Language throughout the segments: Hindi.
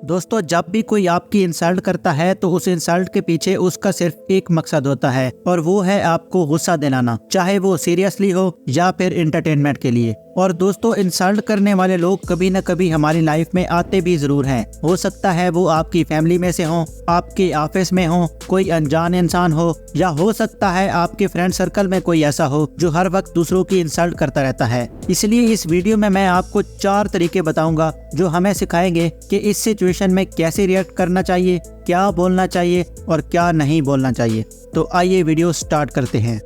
दोस्तों, जब भी कोई आपकी इंसल्ट करता है तो उस इंसल्ट के पीछे उसका सिर्फ एक मकसद होता है और वो है आपको गुस्सा दिलाना, चाहे वो सीरियसली हो या फिर एंटरटेनमेंट के लिए। और दोस्तों, इंसल्ट करने वाले लोग कभी न कभी हमारी लाइफ में आते भी जरूर हैं। हो सकता है वो आपकी फैमिली में से हो, आपके ऑफिस में हो, कोई अनजान इंसान हो, या हो सकता है आपके फ्रेंड सर्कल में कोई ऐसा हो जो हर वक्त दूसरों की इंसल्ट करता रहता है। इसलिए इस वीडियो में मैं आपको 4 तरीके बताऊंगा जो हमें सिखाएंगे कि इस सिचुएशन में कैसे रिएक्ट करना चाहिए, क्या बोलना चाहिए और क्या नहीं बोलना चाहिए। तो आइए वीडियो स्टार्ट करते हैं।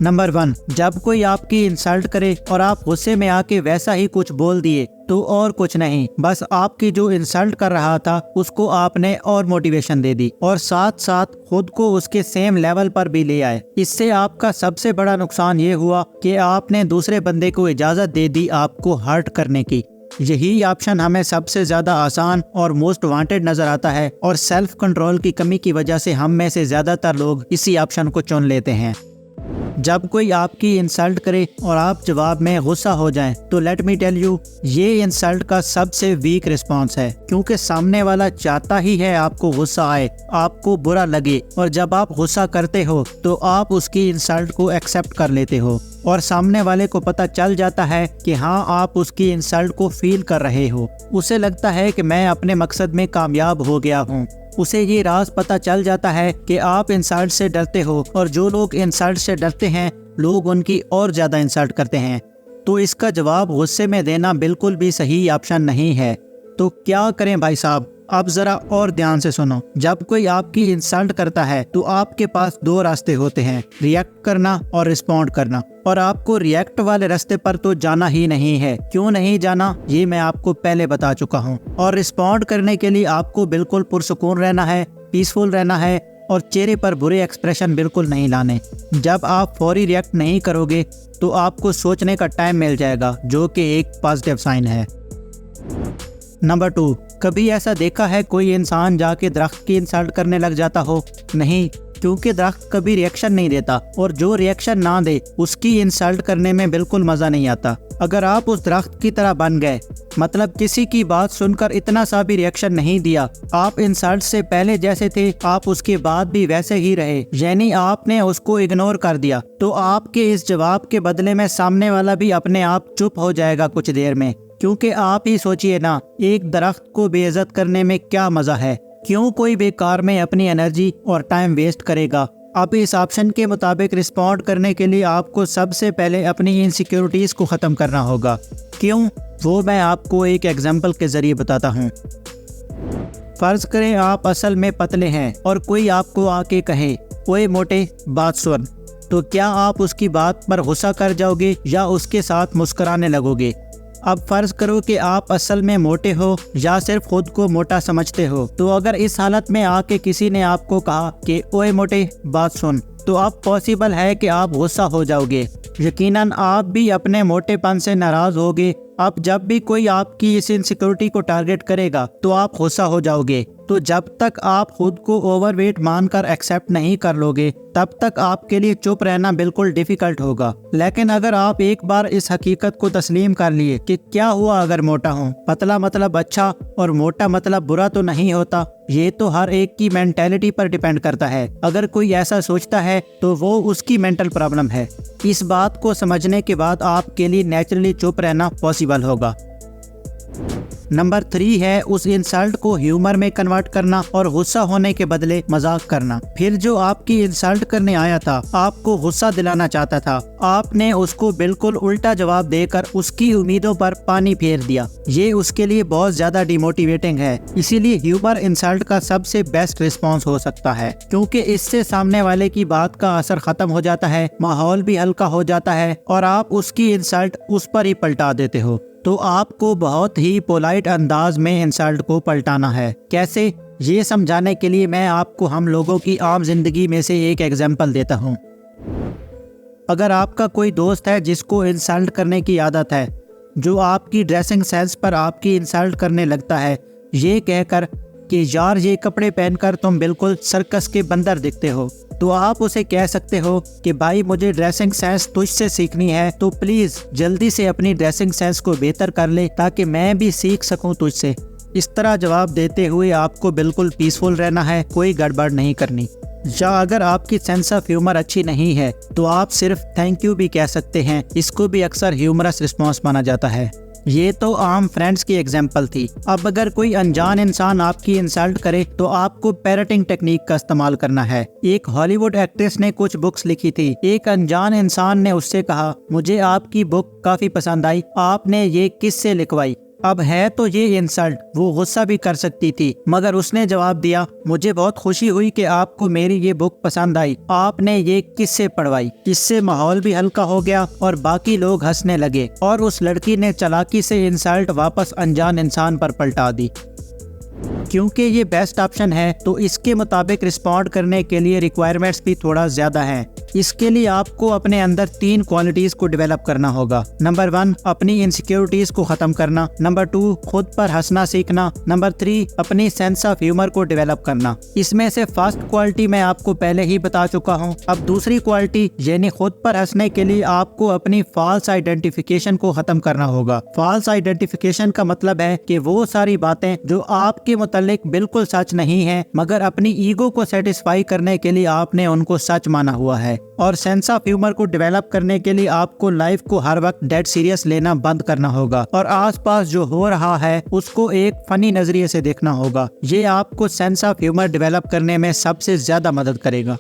नंबर 1, जब कोई आपकी इंसल्ट करे और आप गुस्से में आके वैसा ही कुछ बोल दिए तो और कुछ नहीं, बस आपकी जो इंसल्ट कर रहा था उसको आपने और मोटिवेशन दे दी और साथ साथ खुद को उसके सेम लेवल पर भी ले आए। इससे आपका सबसे बड़ा नुकसान ये हुआ कि आपने दूसरे बंदे को इजाजत दे दी आपको हर्ट करने की। यही ऑप्शन हमें सबसे ज्यादा आसान और मोस्ट वांटेड नजर आता है और सेल्फ कंट्रोल की कमी की वजह से हम में से ज्यादातर लोग इसी ऑप्शन को चुन लेते हैं। जब कोई आपकी इंसल्ट करे और आप जवाब में गुस्सा हो जाएं, तो लेट मी टेल यू, ये इंसल्ट का सबसे वीक रिस्पांस है, क्योंकि सामने वाला चाहता ही है आपको गुस्सा आए, आपको बुरा लगे। और जब आप गुस्सा करते हो तो आप उसकी इंसल्ट को एक्सेप्ट कर लेते हो और सामने वाले को पता चल जाता है कि हाँ, आप उसकी इंसल्ट को फील कर रहे हो। उसे लगता है कि मैं अपने मकसद में कामयाब हो गया हूँ। उसे ये राज पता चल जाता है कि आप इंसल्ट से डरते हो और जो लोग इंसल्ट से डरते हैं लोग उनकी और ज्यादा इंसल्ट करते हैं। तो इसका जवाब गुस्से में देना बिल्कुल भी सही ऑप्शन नहीं है। तो क्या करें भाई साहब? अब जरा और ध्यान से सुनो। जब कोई आपकी इंसल्ट करता है तो आपके पास 2 रास्ते होते हैं, रिएक्ट करना और रिस्पॉन्ड करना। और आपको रिएक्ट वाले रास्ते पर तो जाना ही नहीं है। क्यों नहीं जाना, ये मैं आपको पहले बता चुका हूँ। और रिस्पॉन्ड करने के लिए आपको बिल्कुल पुरसुकून रहना है, पीसफुल रहना है और चेहरे पर बुरे एक्सप्रेशन बिल्कुल नहीं लाने। जब आप फौरी रिएक्ट नहीं करोगे तो आपको सोचने का टाइम मिल जाएगा, जो कि एक पॉजिटिव साइन है। नंबर 2, कभी ऐसा देखा है कोई इंसान जाके दरख्त की इंसल्ट करने लग जाता हो? नहीं, क्योंकि दरख्त कभी रिएक्शन नहीं देता और जो रिएक्शन ना दे उसकी इंसल्ट करने में बिल्कुल मजा नहीं आता। अगर आप उस दरख्त की तरह बन गए, मतलब किसी की बात सुनकर इतना सा भी रिएक्शन नहीं दिया, आप इंसल्ट से पहले जैसे थे आप उसके बाद भी वैसे ही रहे, यानी आपने उसको इग्नोर कर दिया, तो आपके इस जवाब के बदले में सामने वाला भी अपने आप चुप हो जाएगा कुछ देर में। क्योंकि आप ही सोचिए ना, एक दरख्त को बेइज्जत करने में क्या मजा है? क्यों कोई बेकार में अपनी एनर्जी और टाइम वेस्ट करेगा? अब इस ऑप्शन के मुताबिक रिस्पॉन्ड करने के लिए आपको सबसे पहले अपनी इनसिक्योरिटीज को ख़त्म करना होगा। क्यों? वो मैं आपको एक एग्जाम्पल के जरिए बताता हूँ। फर्ज करें आप असल में पतले हैं और कोई आपको आके कहे, ओए मोटे बात सुन, तो क्या आप उसकी बात पर गुस्सा कर जाओगे या उसके साथ मुस्कुराने लगोगे? अब फर्ज करो कि आप असल में मोटे हो या सिर्फ खुद को मोटा समझते हो। तो अगर इस हालत में आके किसी ने आपको कहा कि ओए मोटे बात सुन, तो अब पॉसिबल है कि आप गुस्सा हो जाओगे। यकीनन आप भी अपने मोटेपन से नाराज होगे। अब जब भी कोई आपकी इस इनसिक्योरिटी को टारगेट करेगा तो आप गुस्सा हो जाओगे। तो जब तक आप खुद को ओवरवेट मानकर एक्सेप्ट नहीं कर लोगे तब तक आपके लिए चुप रहना बिल्कुल डिफिकल्ट होगा। लेकिन अगर आप एक बार इस हकीकत को तस्लीम कर लिए कि क्या हुआ अगर मोटा हूँ, पतला मतलब अच्छा और मोटा मतलब बुरा तो नहीं होता, ये तो हर एक की मेंटेलिटी पर डिपेंड करता है। अगर कोई ऐसा सोचता है तो वो उसकी मेंटल प्रॉब्लम है। इस बात को समझने के बाद आपके लिए नेचुरली चुप रहना पॉसिबल होगा। नंबर 3 है उस इंसल्ट को ह्यूमर में कन्वर्ट करना और गुस्सा होने के बदले मजाक करना। फिर जो आपकी इंसल्ट करने आया था, आपको गुस्सा दिलाना चाहता था, आपने उसको बिल्कुल उल्टा जवाब देकर उसकी उम्मीदों पर पानी फेर दिया। ये उसके लिए बहुत ज्यादा डिमोटिवेटिंग है। इसीलिए ह्यूमर इंसल्ट का सबसे बेस्ट रिस्पॉन्स हो सकता है, क्योंकि इससे सामने वाले की बात का असर खत्म हो जाता है, माहौल भी हल्का हो जाता है और आप उसकी इंसल्ट उस पर ही पलटा देते हो। तो आपको बहुत ही पोलाइट अंदाज में इंसल्ट को पलटाना है। कैसे, ये समझाने के लिए मैं आपको हम लोगों की आम जिंदगी में से एक एग्जाम्पल देता हूँ। अगर आपका कोई दोस्त है जिसको इंसल्ट करने की आदत है, जो आपकी ड्रेसिंग सेंस पर आपकी इंसल्ट करने लगता है, ये कहकर कि यार ये कपड़े पहनकर तुम बिल्कुल सर्कस के बंदर दिखते हो, तो आप उसे कह सकते हो कि भाई मुझे ड्रेसिंग सेंस तुझसे सीखनी है, तो प्लीज जल्दी से अपनी ड्रेसिंग सेंस को बेहतर कर ले ताकि मैं भी सीख सकूं तुझसे। इस तरह जवाब देते हुए आपको बिल्कुल पीसफुल रहना है, कोई गड़बड़ नहीं करनी। या अगर आपकी सेंस ऑफ ह्यूमर अच्छी नहीं है तो आप सिर्फ थैंक यू भी कह सकते हैं, इसको भी अक्सर ह्यूमरस रिस्पॉन्स माना जाता है। ये तो आम फ्रेंड्स की एग्जाम्पल थी। अब अगर कोई अनजान इंसान आपकी इंसल्ट करे तो आपको पैरटिंग टेक्निक का इस्तेमाल करना है। एक हॉलीवुड एक्ट्रेस ने कुछ बुक्स लिखी थी। एक अनजान इंसान ने उससे कहा, मुझे आपकी बुक काफी पसंद आई, आपने ये किससे लिखवाई? अब है तो ये इंसल्ट, वो गुस्सा भी कर सकती थी, मगर उसने जवाब दिया, मुझे बहुत खुशी हुई कि आपको मेरी ये बुक पसंद आई, आपने ये किससे पढ़वाई? इससे माहौल भी हल्का हो गया और बाकी लोग हंसने लगे और उस लड़की ने चालाकी से इंसल्ट वापस अनजान इंसान पर पलटा दी। क्योंकि ये बेस्ट ऑप्शन है तो इसके मुताबिक रिस्पॉन्ड करने के लिए रिक्वायरमेंट्स भी थोड़ा ज्यादा हैं। इसके लिए आपको अपने अंदर 3 क्वालिटीज को डेवलप करना होगा। नंबर 1, अपनी इनसिक्योरिटीज को खत्म करना। नंबर 2, खुद पर हंसना सीखना। नंबर 3, अपनी सेंस ऑफ ह्यूमर को डेवलप करना। इसमें से फर्स्ट क्वालिटी मैं आपको पहले ही बता चुका हूँ। अब दूसरी क्वालिटी यानी खुद पर हंसने के लिए आपको अपनी फॉल्स आइडेंटिफिकेशन को खत्म करना होगा। फॉल्स आइडेंटिफिकेशन का मतलब है कि वो सारी बातें जो आपके मुतालिक बिल्कुल सच नहीं है, मगर अपनी ईगो को सेटिस्फाई करने के लिए आपने उनको सच माना हुआ है। और सेंस ऑफ ह्यूमर को डेवलप करने के लिए आपको लाइफ को हर वक्त डेड सीरियस लेना बंद करना होगा और आसपास जो हो रहा है उसको एक फनी नजरिए से देखना होगा। ये आपको सेंस ऑफ ह्यूमर डेवलप करने में सबसे ज्यादा मदद करेगा।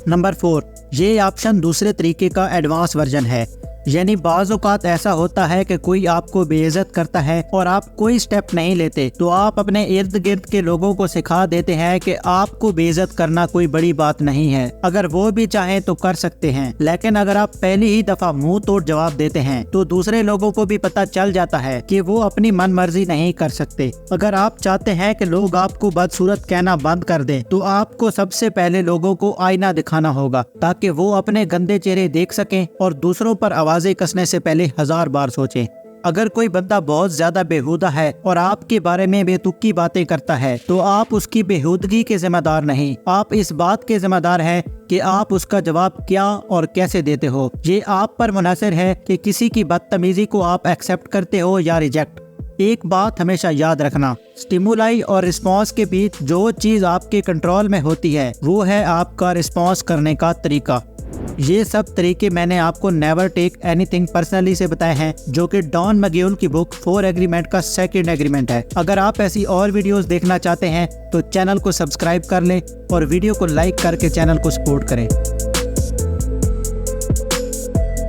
नंबर 4, ये ऑप्शन दूसरे तरीके का एडवांस वर्जन है। यानी बाज़ औक़ात ऐसा होता है कि कोई आपको बेइज्जत करता है और आप कोई स्टेप नहीं लेते तो आप अपने इर्द गिर्द के लोगों को सिखा देते हैं कि आपको बेइज्जत करना कोई बड़ी बात नहीं है। अगर वो भी चाहें तो कर सकते हैं, लेकिन अगर आप पहली ही दफा मुंह तोड़ जवाब देते हैं तो दूसरे लोगों को भी पता चल जाता है कि वो अपनी मन मर्जी नहीं कर सकते। अगर आप चाहते हैं कि लोग आपको बदसूरत कहना बंद कर दें तो आपको सबसे पहले लोगों को आईना दिखाना होगा ताकि वो अपने गंदे चेहरे देख सकें और दूसरों पर आवाजें कसने से पहले 1000 बार सोचें। अगर कोई बंदा बहुत ज्यादा बेहुदा है और आपके बारे में बेतुकी बातें करता है तो आप उसकी बेहुदगी के जिम्मेदार नहीं, आप इस बात के जिम्मेदार हैं कि आप उसका जवाब क्या और कैसे देते हो। ये आप पर मुनहसर है कि किसी की बदतमीजी को आप एक्सेप्ट करते हो या रिजेक्ट। एक बात हमेशा याद रखना, स्टिमुलाई और रिस्पॉन्स के बीच जो चीज आपके कंट्रोल में होती है वो है आपका रिस्पॉन्स करने का तरीका। ये सब तरीके मैंने आपको नेवर टेक एनीथिंग पर्सनली से बताए हैं, जो कि डॉन मैगुइल की बुक 4 एग्रीमेंट का सेकंड एग्रीमेंट है। अगर आप ऐसी और वीडियोस देखना चाहते हैं तो चैनल को सब्सक्राइब कर लें और वीडियो को लाइक करके चैनल को सपोर्ट करें।